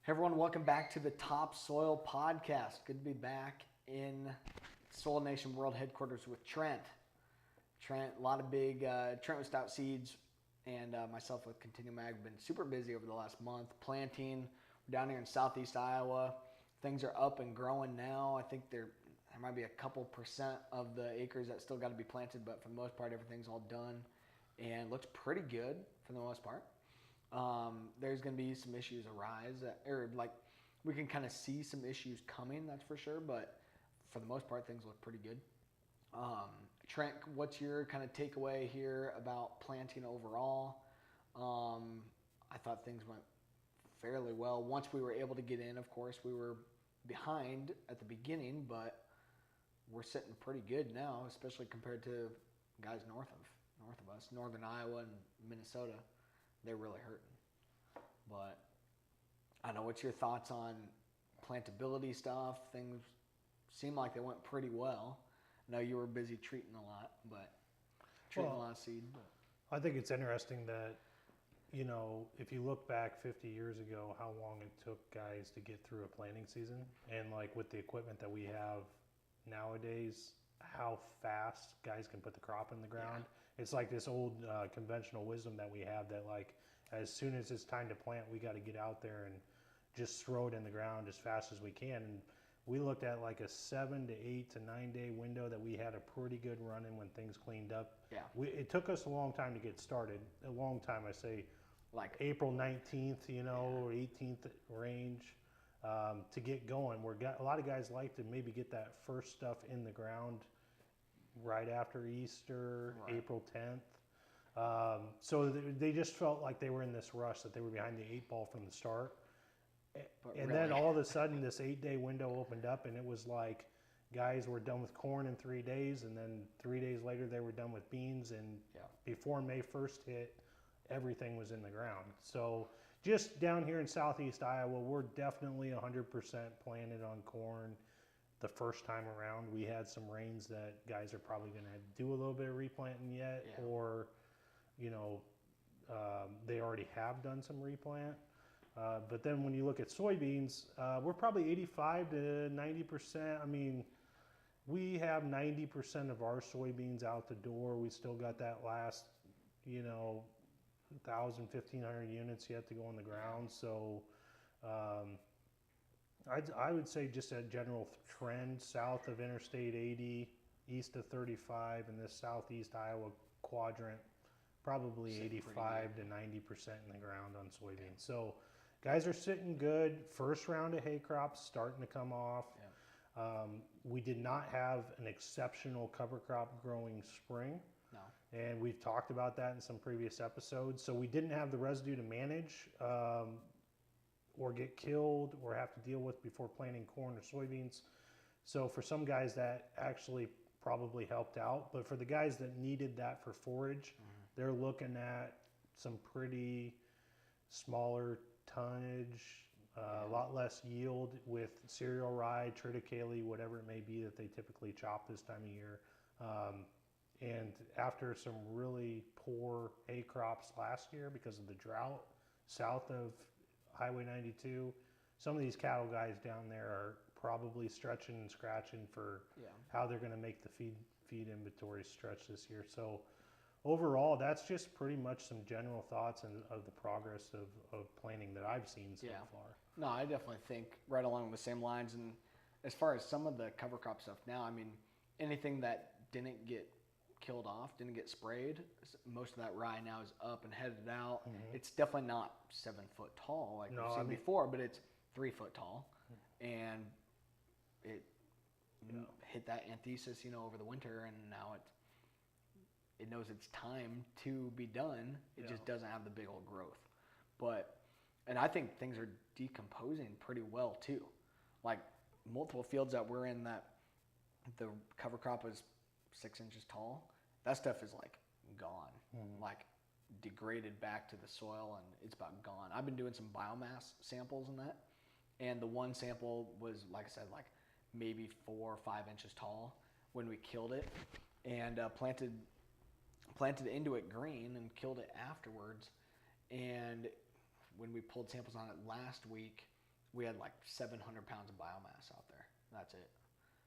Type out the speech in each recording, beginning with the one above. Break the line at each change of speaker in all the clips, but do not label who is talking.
Hey everyone, welcome back to the Top Soil Podcast. Good to be back in Soil Nation World Headquarters with Trent. Trent, a lot of big, Trent with Stout Seeds and myself with Continuum. I've been super busy over the last month planting. We're down here in southeast Iowa. Things are up and growing now. I think there might be a couple percent of the acres that still got to be planted, but for the most part, everything's all done and looks pretty good for the most part. There's going to be some issues arise, or like we can kind of see some issues coming, that's for sure, but for the most part, things look pretty good. Trent, what's your kind of takeaway here about planting overall? I thought things went fairly well. Once we were able to get in, of course, we were behind at the beginning, but we're sitting pretty good now, especially compared to guys north of us, northern Iowa and Minnesota. They're really hurting. But I don't know, what's your thoughts on plantability stuff? Things seem like they went pretty well. I know you were busy treating a lot, but treating a lot of seed. But.
I think it's interesting that, you know, if you look back 50 years ago, how long it took guys to get through a planting season, and like with the equipment that we have nowadays, how fast guys can put the crop in the ground. Yeah. It's like this old conventional wisdom that we have that like as soon as it's time to plant, we got to get out there and just throw it in the ground as fast as we can. And we looked at like a 7 to 8 to 9 day window that we had a pretty good run in when things cleaned up.
Yeah.
It took us a long time to get started. A long time, I say, like April 19th, you know, or 18th range. To get going, a lot of guys like to maybe get that first stuff in the ground right after Easter, right. April 10th. So they just felt like they were in this rush, that they were behind the 8 ball from the start. And then all of a sudden this 8 day window opened up, and it was like guys were done with corn in 3 days, and then 3 days later they were done with beans, and before May 1st hit, everything was in the ground. So just down here in southeast Iowa, we're definitely 100% planted on corn. The first time around, we had some rains that guys are probably going to do a little bit of replanting yet, or, you know, they already have done some replant. But then when you look at soybeans, we're probably 85 to 90%. I mean, we have 90% of our soybeans out the door. We still got that last, you know, 1,000, 1,500 units yet to go on the ground. So I would say just a general trend south of Interstate 80, east of 35, in this southeast Iowa quadrant, probably 85 to 90% in the ground on soybeans. So guys are sitting good. First round of hay crops starting to come off. We did not have an exceptional cover crop growing spring. No. And we've talked about that in some previous episodes. So we didn't have the residue to manage or get killed or have to deal with before planting corn or soybeans. So for some guys that actually probably helped out. But for the guys that needed that for forage, they're looking at some pretty smaller tonnage, a lot less yield with cereal rye, triticale, whatever it may be that they typically chop this time of year. And after some really poor hay crops last year because of the drought south of Highway 92, some of these cattle guys down there are probably stretching and scratching for how they're going to make the feed inventory stretch this year. So overall, that's just pretty much some general thoughts of the progress of planting that I've seen so far.
No, I definitely think right along the same lines. And as far as some of the cover crop stuff now, I mean, anything that didn't get killed off, didn't get sprayed, most of that rye now is up and headed out. It's definitely not 7 foot tall like we've seen before, but it's 3 foot tall, and it hit that anthesis, you know, over the winter, and now it knows it's time to be done. It just doesn't have the big old growth. And I think things are decomposing pretty well too. Like multiple fields that we're in that the cover crop was 6 inches tall, that stuff is like gone, like degraded back to the soil, and it's about gone. I've been doing some biomass samples in that, and the one sample was, like I said, like maybe 4 or 5 inches tall when we killed it, and planted into it green and killed it afterwards. And when we pulled samples on it last week, we had like 700 pounds of biomass out there. That's it.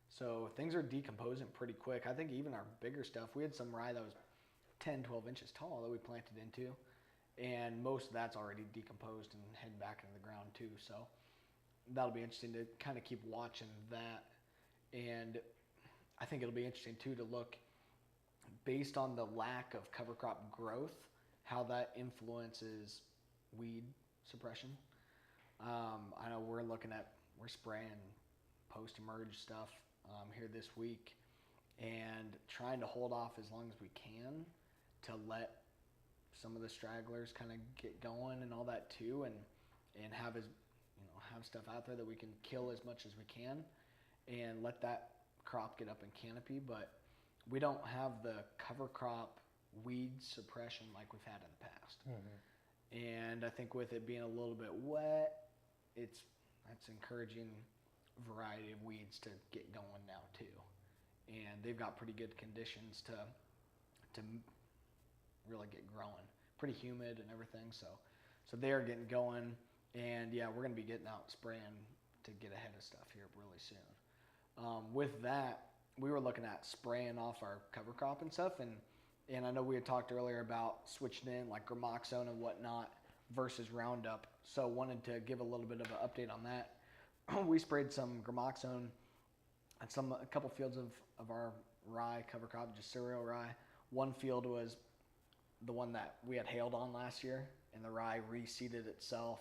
So things are decomposing pretty quick. I think even our bigger stuff, we had some rye that was 10, 12 inches tall that we planted into, and most of that's already decomposed and heading back into the ground too. So that'll be interesting to kind of keep watching that. And I think it'll be interesting too to look based on the lack of cover crop growth, how that influences weed suppression. I know we're spraying post-emerge stuff here this week and trying to hold off as long as we can to let some of the stragglers kind of get going and all that too, and have stuff out there that we can kill as much as we can and let that crop get up in canopy. But we don't have the cover crop weed suppression like we've had in the past. And I think with it being a little bit wet, that's encouraging a variety of weeds to get going now too. And they've got pretty good conditions to really get growing. Pretty humid and everything, so they're getting going. And yeah, we're gonna be getting out spraying to get ahead of stuff here really soon. With that, we were looking at spraying off our cover crop and stuff, and I know we had talked earlier about switching in like gramoxone and whatnot versus Roundup. So wanted to give a little bit of an update on that. We sprayed some gramoxone at a couple fields of our rye cover crop, just cereal rye. One field was the one that we had hailed on last year, and the rye reseeded itself,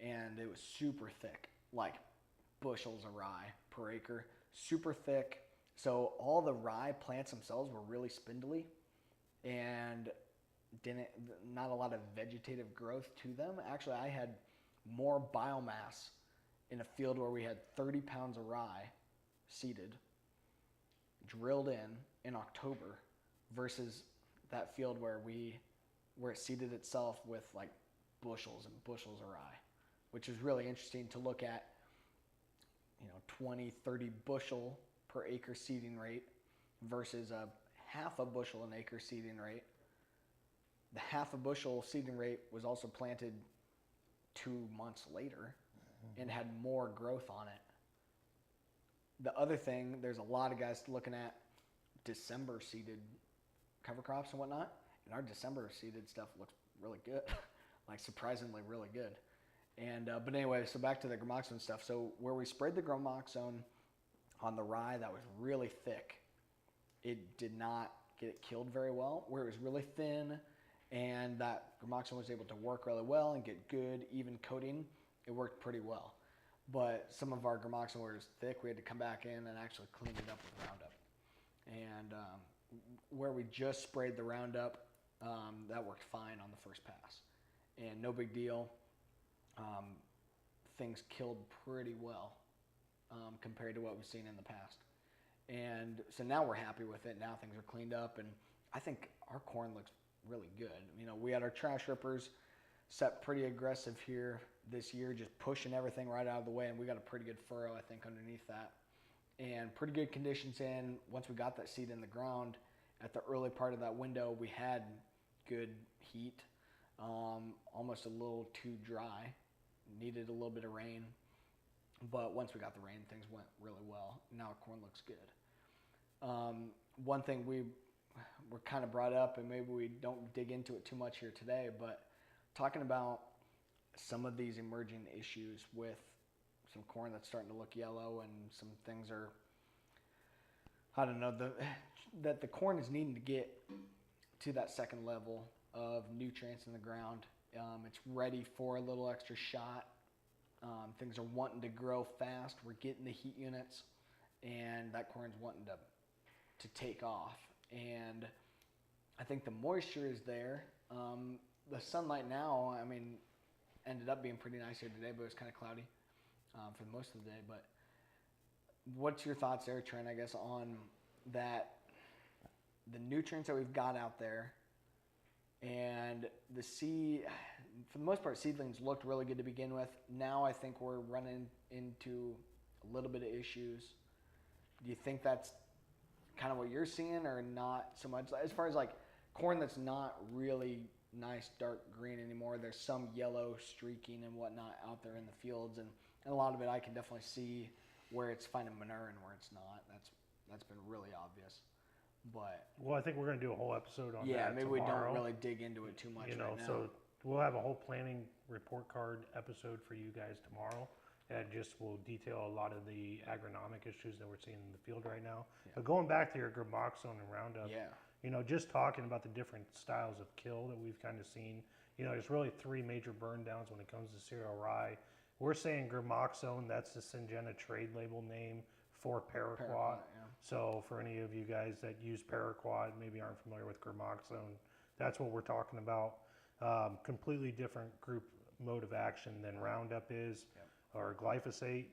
and it was super thick, like bushels of rye per acre, super thick. So all the rye plants themselves were really spindly and not a lot of vegetative growth to them. Actually, I had more biomass in a field where we had 30 pounds of rye seeded, drilled in October, versus that field where it seeded itself with like bushels and bushels of rye, which is really interesting to look at, 20, 30 bushel per acre seeding rate versus a half a bushel an acre seeding rate. The half a bushel seeding rate was also planted 2 months later and had more growth on it. The other thing, there's a lot of guys looking at December seeded cover crops and whatnot, and our December seeded stuff looks really good, like surprisingly really good. And but anyway, so back to the gramoxone stuff. So where we sprayed the gramoxone on the rye that was really thick, it did not get it killed very well. Where it was really thin and that gramoxone was able to work really well and get good even coating, it worked pretty well. But some of our gramoxone where it was thick, we had to come back in and actually clean it up with Roundup. And where we just sprayed the Roundup, that worked fine on the first pass, and no big deal. Things killed pretty well compared to what we've seen in the past. And so now we're happy with it. Now things are cleaned up, and I think our corn looks really good. We had our trash rippers set pretty aggressive here this year, just pushing everything right out of the way, and we got a pretty good furrow, I think, underneath that. And pretty good conditions in. Once we got that seed in the ground, at the early part of that window, we had good heat, almost a little too dry, needed a little bit of rain. But once we got the rain, things went really well. Now our corn looks good. One thing we were kind of brought up, and maybe we don't dig into it too much here today, but talking about some of these emerging issues with some corn that's starting to look yellow, and some things are, I don't know, that the corn is needing to get to that second level of nutrients in the ground. It's ready for a little extra shot. Things are wanting to grow fast. We're getting the heat units, and that corn's wanting to take off. And I think the moisture is there. The sunlight now, ended up being pretty nice here today, but it was kind of cloudy for most of the day. But what's your thoughts there, Trent, I guess, on that, the nutrients that we've got out there, and the seed, for the most part, seedlings looked really good to begin with. Now I think we're running into a little bit of issues. Do you think that's kind of what you're seeing, or not so much? As far as like corn that's not really nice dark green anymore. There's some yellow streaking and whatnot out there in the fields, and a lot of it I can definitely see where it's finding manure and where it's not. That's been really obvious. But
Well, I think we're going to do a whole episode on that
yeah, maybe we
tomorrow.
don't really dig into it too much right now.
So we'll have a whole planning report card episode for you guys tomorrow. That just will detail a lot of the agronomic issues that we're seeing in the field right now.
Yeah.
But going back to your Gramoxone and Roundup,
yeah,
just talking about the different styles of kill that we've kind of seen, there's really three major burn downs when it comes to cereal rye. We're saying Gramoxone, that's the Syngenta trade label name for paraquat.
Yeah.
So for any of you guys that use paraquat, maybe aren't familiar with Gramoxone, that's what we're talking about. Completely different group mode of action than Roundup is, or glyphosate,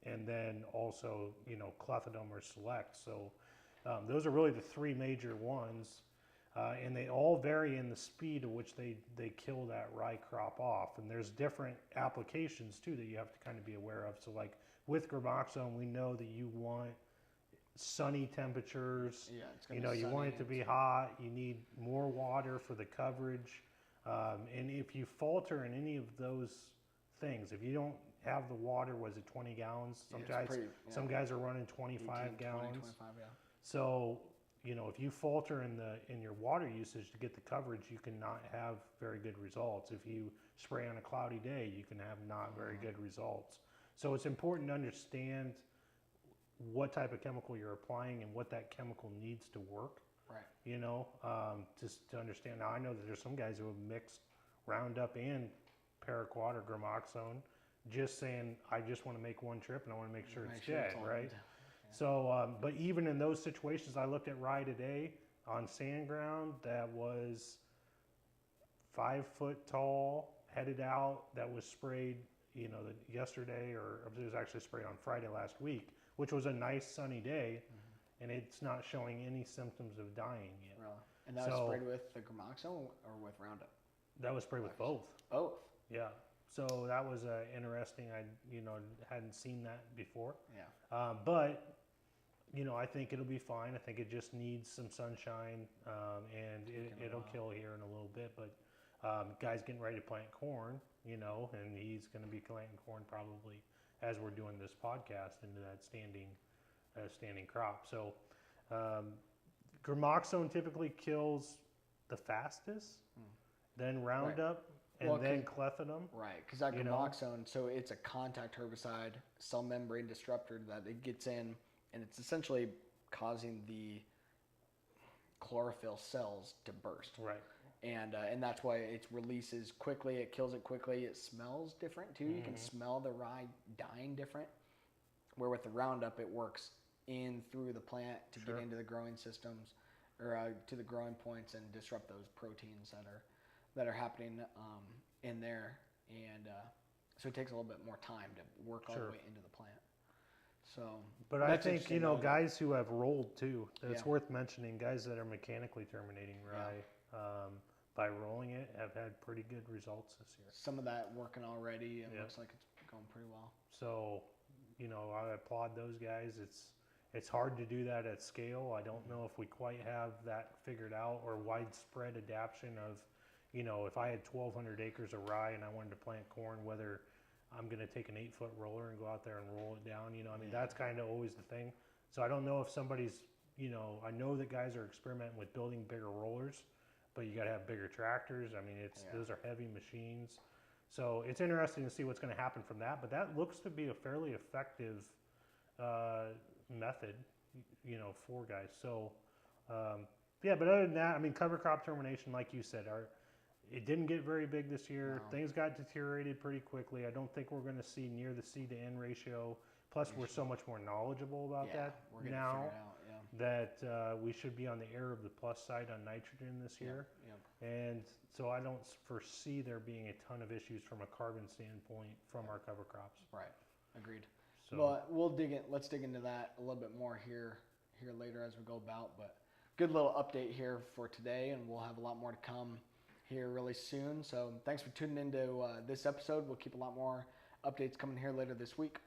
and then also, clethodim or select. So those are really the three major ones, and they all vary in the speed at which they kill that rye crop off. And there's different applications too that you have to kind of be aware of. So like with Gramoxone, we know that you want sunny temperatures.
Yeah, it's gonna be
you
sunny,
want it to be hot. You need more water for the coverage. And if you falter in any of those things, if you don't have the water, was it 20 gallons? Some guys are running 25 gallons.
20, 25, yeah.
So, if you falter in your water usage to get the coverage, you cannot have very good results. If you spray on a cloudy day, you can have not very good results. So it's important to understand what type of chemical you're applying and what that chemical needs to work.
Right.
Just to understand. Now, I know that there's some guys who have mixed Roundup and paraquat or Gramoxone, just saying, I just want to make one trip and I want to make sure it's dead, right?
Yeah.
So, but even in those situations, I looked at rye today on sand ground that was 5 foot tall, headed out, that was sprayed, yesterday, or it was actually sprayed on Friday last week, which was a nice sunny day, and it's not showing any symptoms of dying yet.
Really? And that was sprayed with the Gramoxone or with Roundup?
That was sprayed with both.
Both?
Yeah. So that was interesting. I hadn't seen that before.
Yeah.
But I think it'll be fine. I think it just needs some sunshine, and it'll kill here in a little bit. But guy's getting ready to plant corn, and he's going to be planting corn probably as we're doing this podcast into that standing crop. So Gramoxone typically kills the fastest, then Roundup, and then clethodim.
Right, because that Gramoxone, so it's a contact herbicide, cell membrane disruptor that it gets in, and it's essentially causing the chlorophyll cells to burst.
Right.
And that's why it releases quickly, it kills it quickly, it smells different too. You can smell the rye dying different. Where with the Roundup, it works in through the plant to get into the growing systems, or to the growing points, and disrupt those proteins that are happening in there. And so it takes a little bit more time to work all the way into the plant. So,
but I think guys who have rolled too. It's worth mentioning. Guys that are mechanically terminating rye by rolling it have had pretty good results this year.
Some of that working already. It looks like it's going pretty well.
So, I applaud those guys. It's hard to do that at scale. I don't know if we quite have that figured out, or widespread adaption of, if I had 1,200 acres of rye and I wanted to plant corn, whether I'm going to take an 8-foot roller and go out there and roll it down. That's kind of always the thing. So I don't know if somebody's, I know that guys are experimenting with building bigger rollers, but you got to have bigger tractors. Those are heavy machines. So it's interesting to see what's going to happen from that. But that looks to be a fairly effective method, for guys. So, but other than that, cover crop termination, like you said, it didn't get very big this year. No. Things got deteriorated pretty quickly. I don't think we're going to see near the seed to N ratio. Plus, we're so much more knowledgeable about that now that we should be on the air of the plus side on nitrogen this year. Yeah. And so I don't foresee there being a ton of issues from a carbon standpoint from our cover crops.
Right. Agreed.
So,
well, let's dig into that a little bit more here later as we go about. But good little update here for today, and we'll have a lot more to come here really soon. So thanks for tuning into this episode. We'll keep a lot more updates coming here later this week.